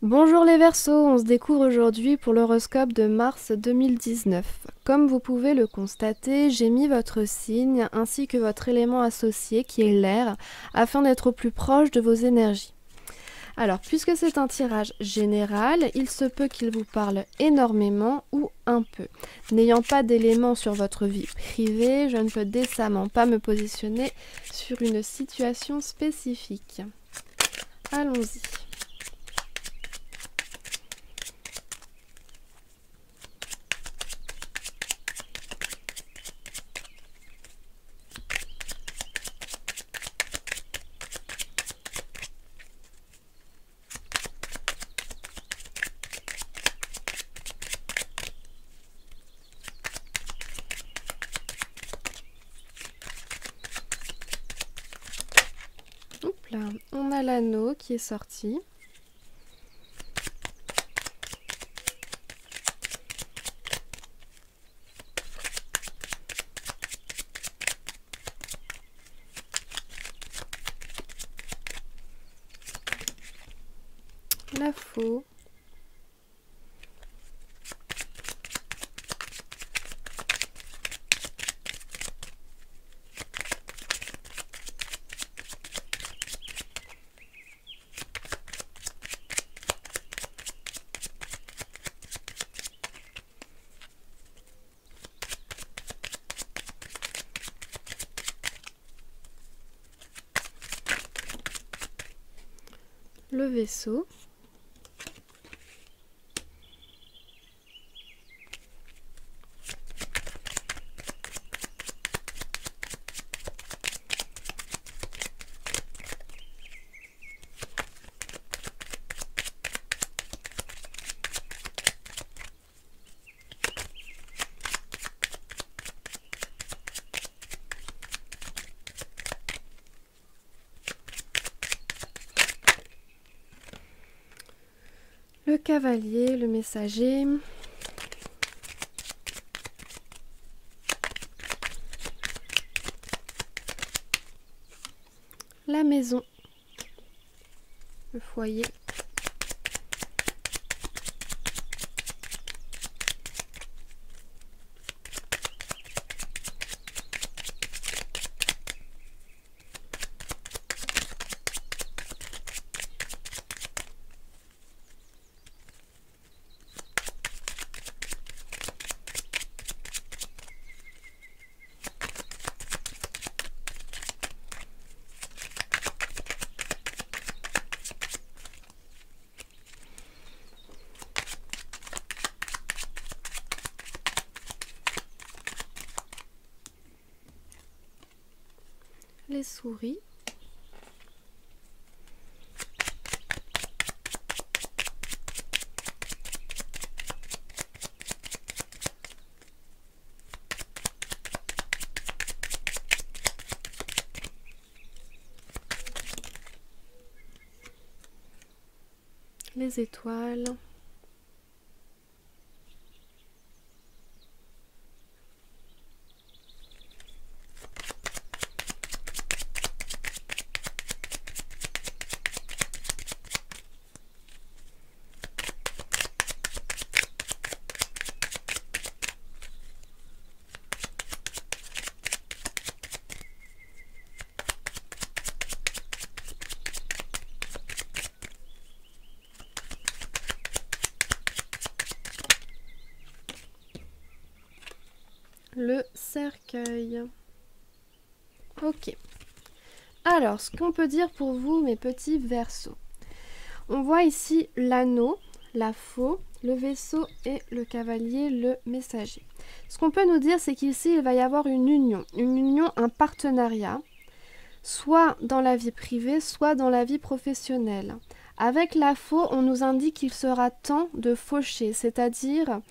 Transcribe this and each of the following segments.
Bonjour les Verseaux, on se découvre aujourd'hui pour l'horoscope de mars 2019. Comme vous pouvez le constater, j'ai mis votre signe ainsi que votre élément associé qui est l'air afin d'être au plus proche de vos énergies. Alors, puisque c'est un tirage général, il se peut qu'il vous parle énormément ou un peu. N'ayant pas d'éléments sur votre vie privée, je ne peux décemment pas me positionner sur une situation spécifique. Allons-y. Hop là, on a l'anneau qui est sorti. La faux. Le vaisseau. Le cavalier, le messager. La maison. Le foyer. Les souris. Les étoiles. Le cercueil. Ok. Alors, ce qu'on peut dire pour vous, mes petits Verseaux. On voit ici l'anneau, la faux, le vaisseau et le cavalier, le messager. Ce qu'on peut nous dire, c'est qu'ici, il va y avoir une union, un partenariat, soit dans la vie privée, soit dans la vie professionnelle. Avec la faux, on nous indique qu'il sera temps de faucher, c'est-à-dire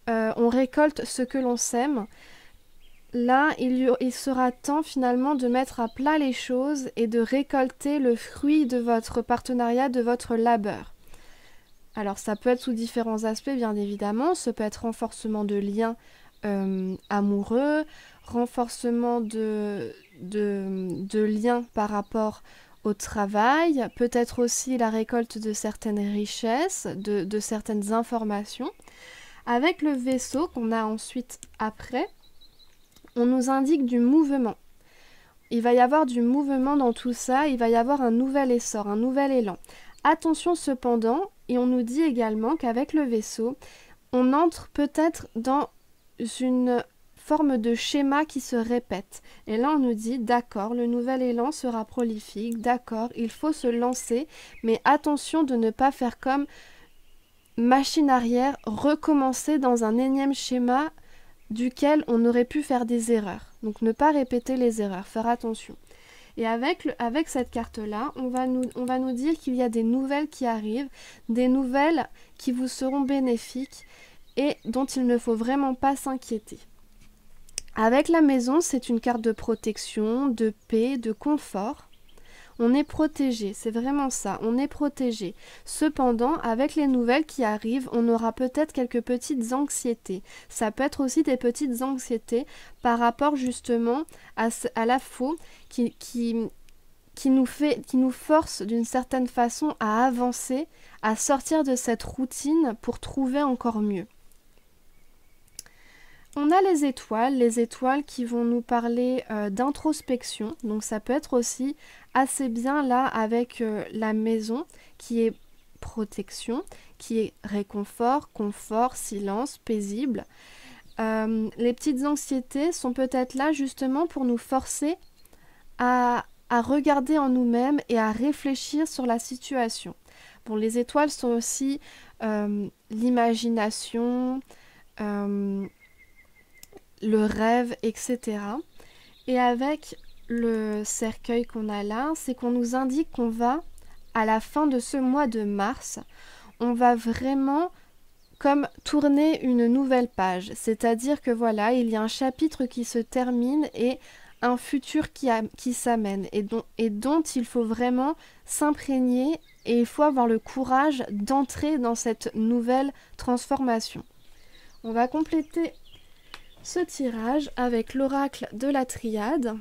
on récolte ce que l'on sème. Là, il sera temps finalement de mettre à plat les choses et de récolter le fruit de votre partenariat, de votre labeur. Alors ça peut être sous différents aspects bien évidemment, ça peut être renforcement de liens renforcement de liens par rapport au travail, peut-être aussi la récolte de certaines richesses, de certaines informations. Avec le vaisseau qu'on a ensuite après, on nous indique du mouvement. Il va y avoir du mouvement dans tout ça, il va y avoir un nouvel essor, un nouvel élan. Attention cependant, et on nous dit également qu'avec le vaisseau, on entre peut-être dans une forme de schéma qui se répète. Et là, on nous dit, d'accord, le nouvel élan sera prolifique, d'accord, il faut se lancer, mais attention de ne pas faire comme machine arrière, recommencer dans un énième schéma duquel on aurait pu faire des erreurs. Donc ne pas répéter les erreurs, faire attention. Et avec cette carte-là, on va nous dire qu'il y a des nouvelles qui arrivent, des nouvelles qui vous seront bénéfiques et dont il ne faut vraiment pas s'inquiéter. Avec la maison, c'est une carte de protection, de paix, de confort. On est protégé, c'est vraiment ça, on est protégé. Cependant, avec les nouvelles qui arrivent, on aura peut-être quelques petites anxiétés. Ça peut être aussi des petites anxiétés par rapport justement à la faux qui nous force d'une certaine façon à avancer, à sortir de cette routine pour trouver encore mieux. On a les étoiles qui vont nous parler d'introspection, donc ça peut être aussi assez bien là avec la maison qui est protection, qui est réconfort, confort, silence, paisible. Les petites anxiétés sont peut-être là justement pour nous forcer à regarder en nous-mêmes et à réfléchir sur la situation. Bon, les étoiles sont aussi l'imagination, le rêve, etc. Et avec le cercueil qu'on a là, c'est qu'on nous indique qu'on va, à la fin de ce mois de mars, on va vraiment comme tourner une nouvelle page. C'est-à-dire que voilà, il y a un chapitre qui se termine et un futur qui s'amène et dont il faut vraiment s'imprégner et il faut avoir le courage d'entrer dans cette nouvelle transformation. On va compléter ce tirage avec l'oracle de la triade.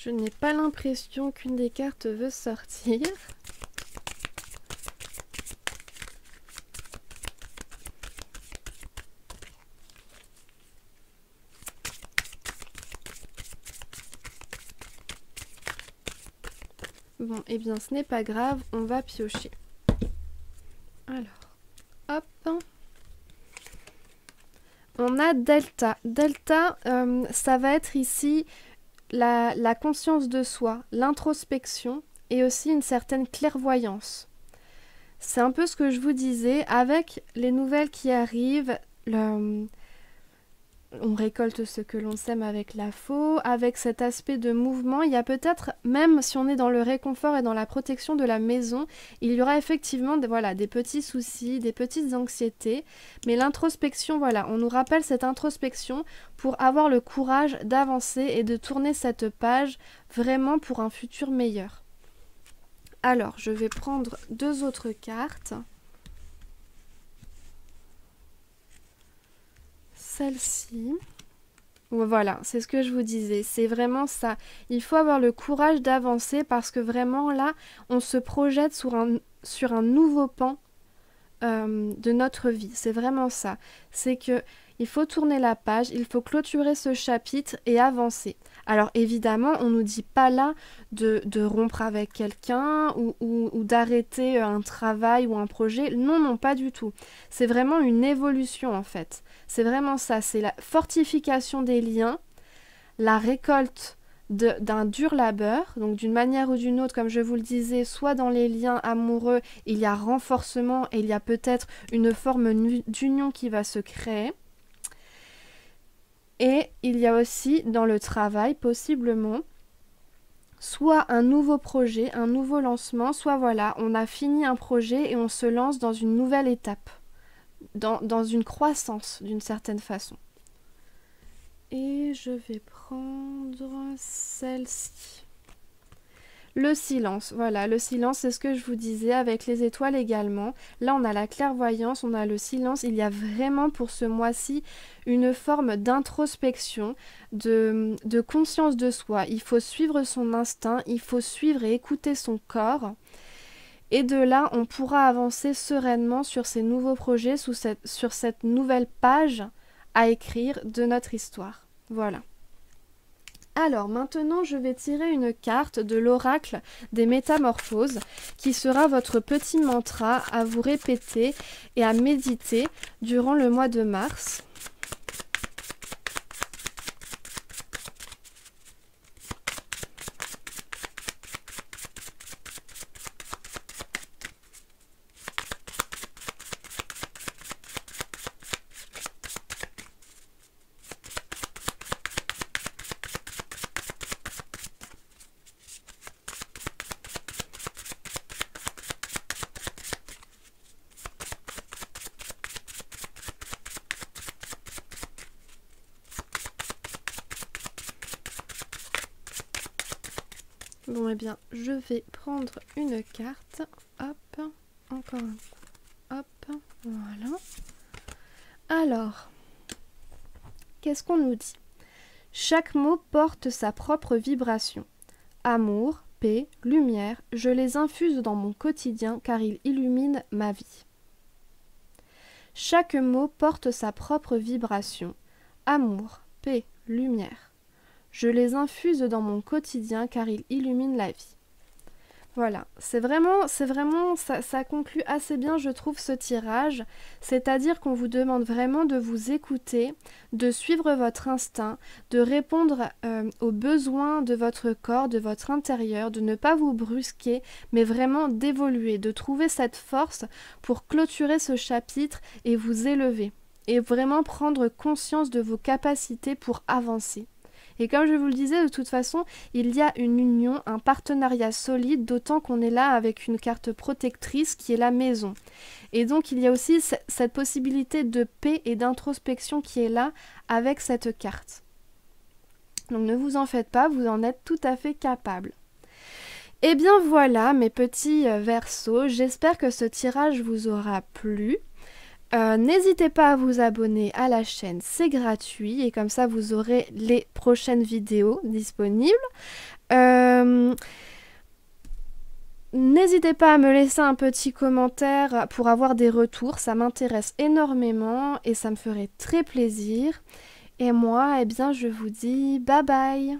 Je n'ai pas l'impression qu'une des cartes veut sortir. Bon, eh bien ce n'est pas grave, on va piocher. Alors, hop. On a Delta. Delta, ça va être ici la conscience de soi, l'introspection et aussi une certaine clairvoyance. C'est un peu ce que je vous disais, avec les nouvelles qui arrivent, on récolte ce que l'on sème avec la faux, avec cet aspect de mouvement, il y a peut-être, même si on est dans le réconfort et dans la protection de la maison, il y aura effectivement des petits soucis, des petites anxiétés, mais l'introspection, voilà, on nous rappelle cette introspection pour avoir le courage d'avancer et de tourner cette page vraiment pour un futur meilleur. Alors, je vais prendre 2 autres cartes. Celle-ci. Voilà, c'est ce que je vous disais, c'est vraiment ça. Il faut avoir le courage d'avancer parce que vraiment là, on se projette sur un nouveau pan de notre vie. C'est vraiment ça. C'est que il faut tourner la page, il faut clôturer ce chapitre et avancer. Alors évidemment, on ne nous dit pas là de rompre avec quelqu'un ou d'arrêter un travail ou un projet. Non, non, pas du tout. C'est vraiment une évolution en fait. C'est vraiment ça, c'est la fortification des liens, la récolte d'un dur labeur, donc d'une manière ou d'une autre, comme je vous le disais, soit dans les liens amoureux, il y a renforcement et il y a peut-être une forme d'union qui va se créer. Et il y a aussi dans le travail, possiblement, soit un nouveau projet, un nouveau lancement, soit voilà, on a fini un projet et on se lance dans une nouvelle étape, dans une croissance d'une certaine façon. Et je vais prendre celle-ci. Le silence, voilà, le silence, c'est ce que je vous disais avec les étoiles également. Là, on a la clairvoyance, on a le silence. Il y a vraiment pour ce mois-ci une forme d'introspection, de conscience de soi. Il faut suivre son instinct, il faut suivre et écouter son corps. Et de là, on pourra avancer sereinement sur ces nouveaux projets, sur cette nouvelle page à écrire de notre histoire. Voilà. Alors maintenant, je vais tirer une carte de l'oracle des métamorphoses qui sera votre petit mantra à vous répéter et à méditer durant le mois de mars. Bon, eh bien, je vais prendre une carte. Hop, encore un coup. Hop, voilà. Alors, qu'est-ce qu'on nous dit? Chaque mot porte sa propre vibration. Amour, paix, lumière, je les infuse dans mon quotidien car ils illuminent ma vie. Chaque mot porte sa propre vibration. Amour, paix, lumière. Je les infuse dans mon quotidien car ils illuminent la vie. Voilà, c'est vraiment, ça conclut assez bien, je trouve, ce tirage. C'est-à-dire qu'on vous demande vraiment de vous écouter, de suivre votre instinct, de répondre aux besoins de votre corps, de votre intérieur, de ne pas vous brusquer, mais vraiment d'évoluer, de trouver cette force pour clôturer ce chapitre et vous élever. Et vraiment prendre conscience de vos capacités pour avancer. Et comme je vous le disais, de toute façon, il y a une union, un partenariat solide, d'autant qu'on est là avec une carte protectrice qui est la maison. Et donc, il y a aussi cette possibilité de paix et d'introspection qui est là avec cette carte. Donc, ne vous en faites pas, vous en êtes tout à fait capable. Et bien voilà, mes petits Verseaux, j'espère que ce tirage vous aura plu. N'hésitez pas à vous abonner à la chaîne, c'est gratuit et comme ça vous aurez les prochaines vidéos disponibles. N'hésitez pas à me laisser un petit commentaire pour avoir des retours, ça m'intéresse énormément et ça me ferait très plaisir. Et moi, eh bien, je vous dis bye bye!